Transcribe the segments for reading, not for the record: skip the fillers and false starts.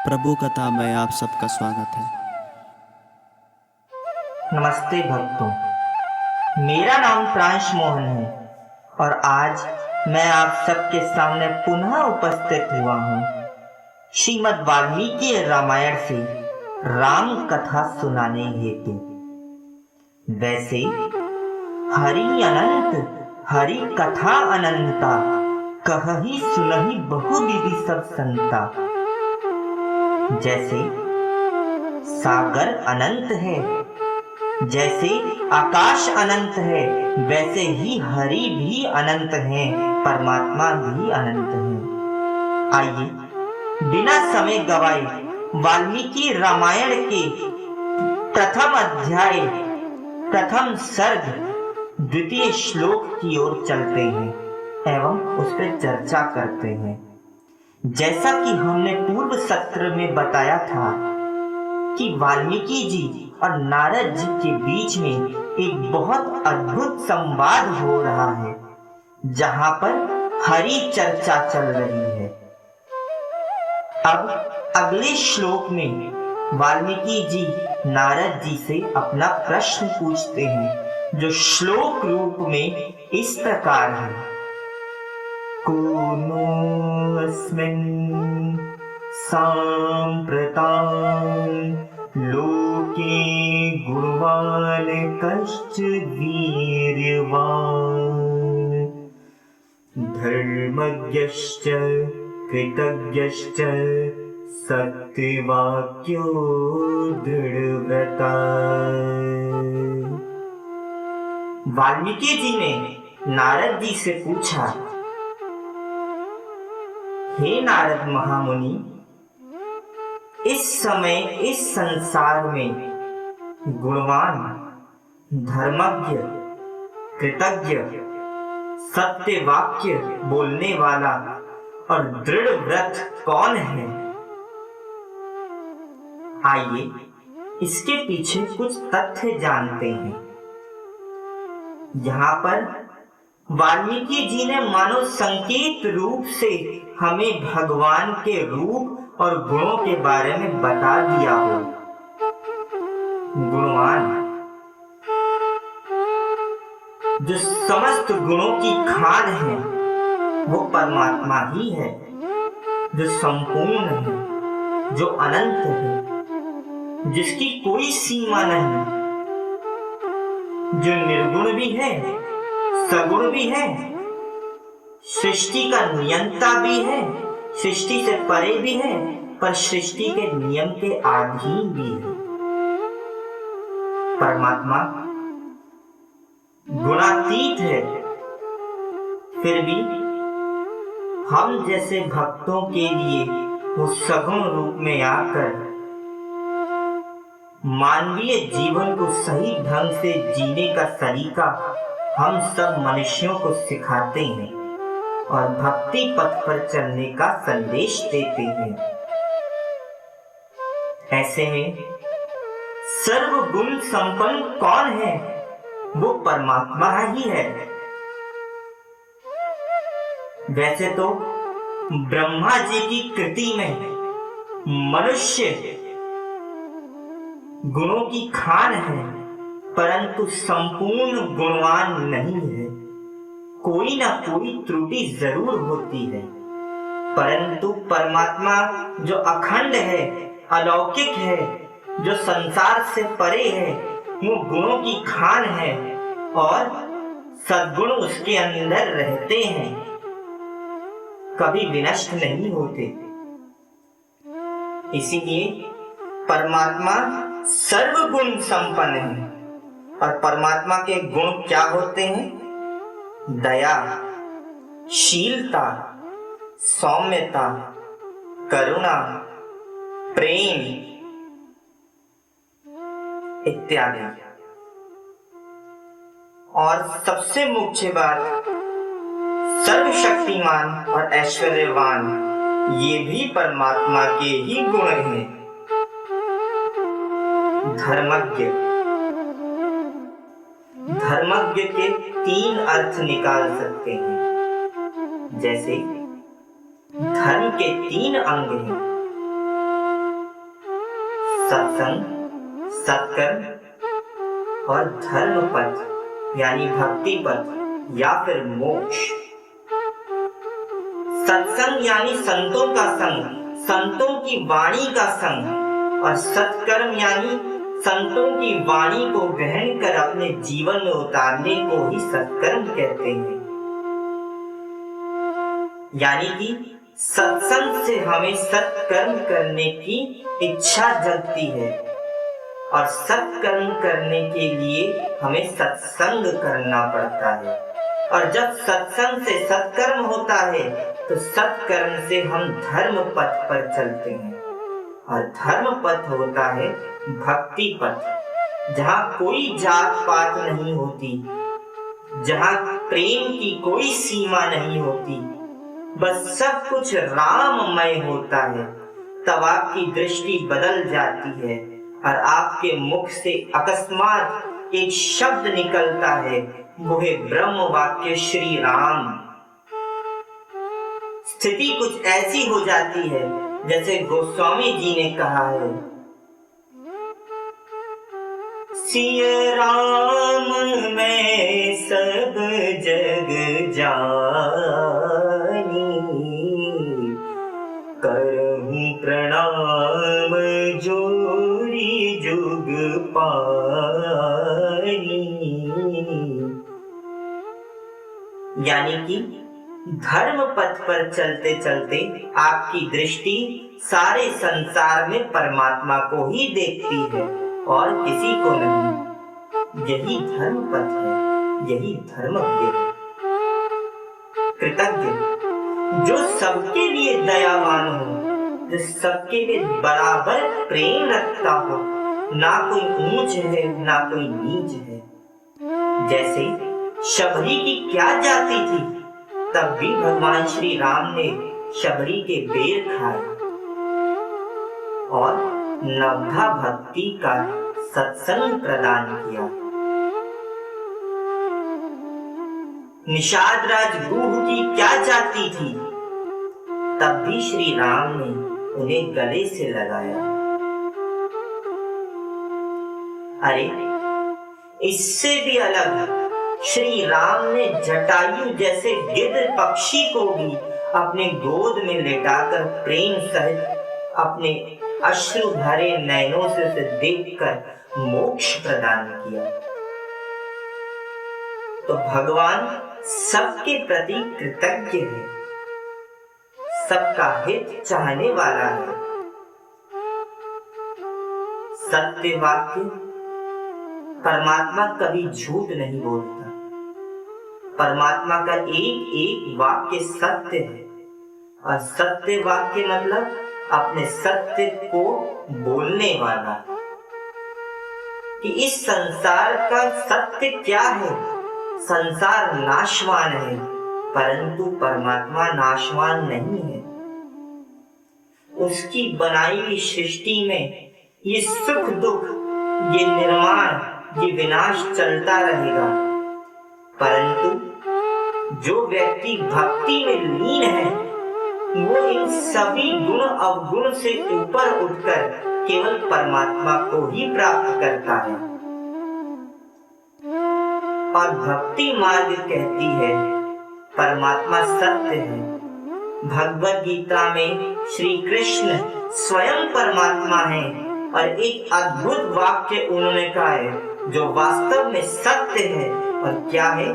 प्रभु कथा में आप सबका स्वागत है। नमस्ते भक्तों, मेरा नाम प्रांश मोहन है और आज मैं आप सबके सामने पुनः उपस्थित हुआ हूँ श्रीमद् वाल्मीकि रामायण से राम कथा सुनाने हेतु। वैसे हरि अनंत हरि कथा अनंता, कहहि सुनहि बहु विधि सब संता। जैसे सागर अनंत है, जैसे आकाश अनंत है, वैसे ही हरि भी अनंत है, परमात्मा भी अनंत है। आइए बिना समय गवाए वाल्मीकि रामायण के प्रथम अध्याय, प्रथम सर्ग, द्वितीय श्लोक की ओर चलते हैं एवं उस पर चर्चा करते हैं। जैसा कि हमने पूर्व सत्र में बताया था कि वाल्मीकि जी और नारद जी के बीच में एक बहुत अद्भुत संवाद हो रहा है, जहां पर हरि चर्चा चल रही है। अब अगले श्लोक में वाल्मीकि जी नारद जी से अपना प्रश्न पूछते हैं, जो श्लोक रूप में इस प्रकार है। कोनो अस्मिन् साम्प्रतां लोके गुणवान् कश्चिद् वीर्यवान्, धर्मज्ञश्च कृतज्ञश्च सत्यवाक्यो दृढव्रतः। वाल्मीकि जी ने नारद जी से पूछा, हे नारद महामुनि, इस समय इस संसार में गुणवान, धर्मज्ञ, कृतज्ञ, सत्य वाक्य बोलने वाला और दृढ़ व्रत कौन है? आइए इसके पीछे कुछ तथ्य जानते हैं। यहाँ पर वाल्मीकि जी ने मानो संकेत रूप से हमें भगवान के रूप और गुणों के बारे में बता दिया हो। गुणवान, जो समस्त गुणों की खान है, वो परमात्मा ही है, जो संपूर्ण है, जो अनंत है, जिसकी कोई सीमा नहीं, जो निर्गुण भी है, सगुण भी है, सृष्टि का नियंता भी है, सृष्टि से परे भी है, पर सृष्टि के नियम के अधीन भी है। परमात्मा गुणातीत है, फिर भी हम जैसे भक्तों के लिए वो सगुण रूप में आकर मानवीय जीवन को सही ढंग से जीने का सलीका हम सब मनुष्यों को सिखाते हैं और भक्ति पथ पर चलने का संदेश देते हैं। ऐसे में सर्वगुण संपन्न कौन है? वो परमात्मा ही है। वैसे तो ब्रह्मा जी की कृति में मनुष्य गुणों की खान है, परंतु संपूर्ण गुणवान नहीं है। कोई ना कोई त्रुटि जरूर होती है, परंतु परमात्मा जो अखंड है, अलौकिक है, जो संसार से परे है, वो गुणों की खान है और सद्गुण उसके अंदर रहते हैं, कभी विनष्ट नहीं होते। इसीलिए परमात्मा सर्वगुण संपन्न है। और परमात्मा के गुण क्या होते हैं? दया, शीलता, सौम्यता, करुणा, प्रेम इत्यादि। और सबसे मुख्य बात, सर्वशक्तिमान और ऐश्वर्यवान, ये भी परमात्मा के ही गुण हैं। धर्मज्ञ, धर्मज्ञ के तीन अर्थ निकाल सकते हैं। जैसे धर्म के तीन अंग हैं, सत्संग, सत्कर्म और धर्म पथ यानी भक्ति पथ या फिर मोक्ष। सत्संग यानी संतों का संग, संतों की वाणी का संग, और सत्कर्म यानी संतों की वाणी को ग्रहण कर अपने जीवन में उतारने को ही सत्कर्म कहते हैं। यानी कि सत्संग से हमें सत्कर्म करने की इच्छा जगती है और सत्कर्म करने के लिए हमें सत्संग करना पड़ता है। और जब सत्संग से सत्कर्म होता है तो सत्कर्म से हम धर्म पथ पर चलते हैं, और धर्म पथ होता है भक्ति पथ, जहाँ कोई जात पात नहीं होती, जहाँ प्रेम की कोई सीमा नहीं होती, बस सब कुछ राममय होता है। तब आपकी दृष्टि बदल जाती है और आपके मुख से अकस्मात एक शब्द निकलता है, वो है ब्रह्म वाक्य श्री राम। स्थिति कुछ ऐसी हो जाती है जैसे गोस्वामी जी ने कहा है, सिय राम मैं सब जग जानी, करहूं प्रणाम जोरी जुग पानी। यानी कि धर्म पथ पर चलते चलते आपकी दृष्टि सारे संसार में परमात्मा को ही देखती है और किसी को नहीं। यही धर्म पथ है, यही धर्मज्ञ है। कृतज्ञ जो सबके लिए दयावान हो, जो सबके लिए बराबर प्रेम रखता हो, ना कोई ऊंच है ना कोई नीच है। जैसे शबरी की क्या जाति थी, तब भी भगवान श्री राम ने शबरी के बेर खाए और नवधा भक्ति का सत्संग प्रदान किया। निषाद राज गुह की क्या जाति थी, तब भी श्री राम ने उन्हें गले से लगाया। अरे इससे भी अलग श्री राम ने जटायु जैसे गिद्ध पक्षी को भी अपने गोद में लेटाकर प्रेम सहित अपने अश्रु भरे नयनों से उसे देखकर मोक्ष प्रदान किया। तो भगवान सबके प्रति कृतज्ञ है, सबका हित चाहने वाला है। सत्य वाक्य, परमात्मा कभी झूठ नहीं बोलता। परमात्मा का एक एक वाक्य सत्य है, और सत्य वाक्य मतलब अपने सत्य को बोलने वाला। कि इस संसार का सत्य क्या है? संसार नाशवान है, परंतु परमात्मा नाशवान नहीं है। उसकी बनाई हुई सृष्टि में ये सुख दुख, ये निर्माण, ये विनाश चलता रहेगा, परंतु जो व्यक्ति भक्ति में लीन है वो इन सभी गुण अवगुण से ऊपर उठकर केवल परमात्मा को ही प्राप्त करता है। और भक्ति मार्ग कहती है परमात्मा सत्य है। भगवद गीता में श्री कृष्ण स्वयं परमात्मा है, और एक अद्भुत वाक्य उन्होंने कहा है जो वास्तव में सत्य है। और क्या है?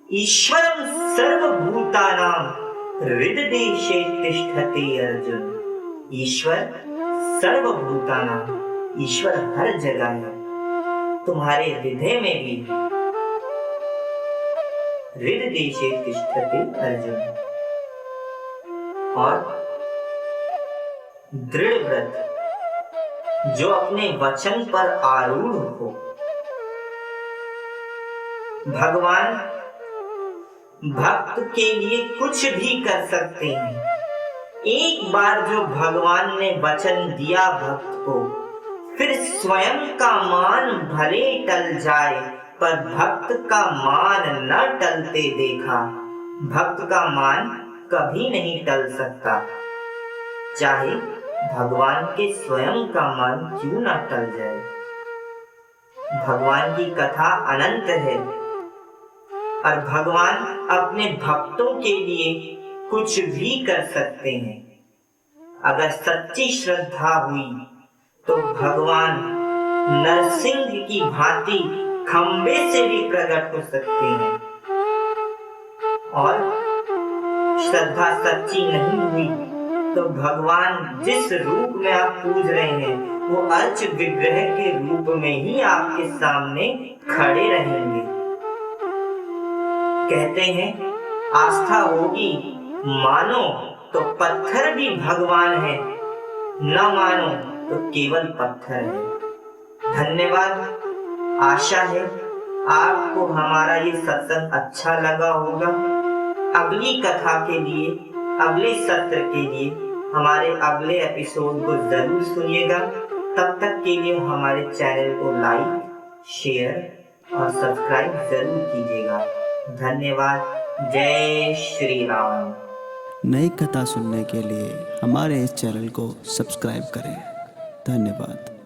ईश्वरं सर्वभूतानां हृदयदेशे तिष्ठति अर्जुन। ईश्वर सर्वभूतानां, ईश्वर हर जगह है, तुम्हारे हृदय में भी है। हृदयदेशे तिष्ठति अर्जुन। और दृढ़ व्रत, जो अपने वचन पर आरूढ़ हो। भगवान भक्त के लिए कुछ भी कर सकते हैं। एक बार जो भगवान ने वचन दिया भक्त को, फिर स्वयं का मान भले टल जाए, पर भक्त का मान न टलते देखा। भक्त का मान कभी नहीं टल सकता, चाहे भगवान के स्वयं का मन क्यों न टल जाए। भगवान की कथा अनंत है और भगवान अपने भक्तों के लिए कुछ भी कर सकते हैं। अगर सच्ची श्रद्धा हुई तो भगवान नरसिंह की भांति खंबे से भी प्रकट हो सकते हैं। और श्रद्धा सच्ची नहीं हुई तो भगवान जिस रूप में आप पूज रहे हैं वो अर्च विग्रह के रूप में ही आपके सामने खड़े रहेंगे। कहते हैं आस्था होगी, मानो तो पत्थर भी भगवान है, न मानो तो केवल पत्थर है। धन्यवाद। आशा है आपको हमारा ये सत्संग अच्छा लगा होगा। अगली कथा के लिए, अगले सत्र के लिए हमारे अगले एपिसोड को जरूर सुनिएगा। तब तक के लिए हमारे चैनल को लाइक, शेयर और सब्सक्राइब जरूर कीजिएगा। धन्यवाद। जय श्री राम। नई कथा सुनने के लिए हमारे इस चैनल को सब्सक्राइब करें। धन्यवाद।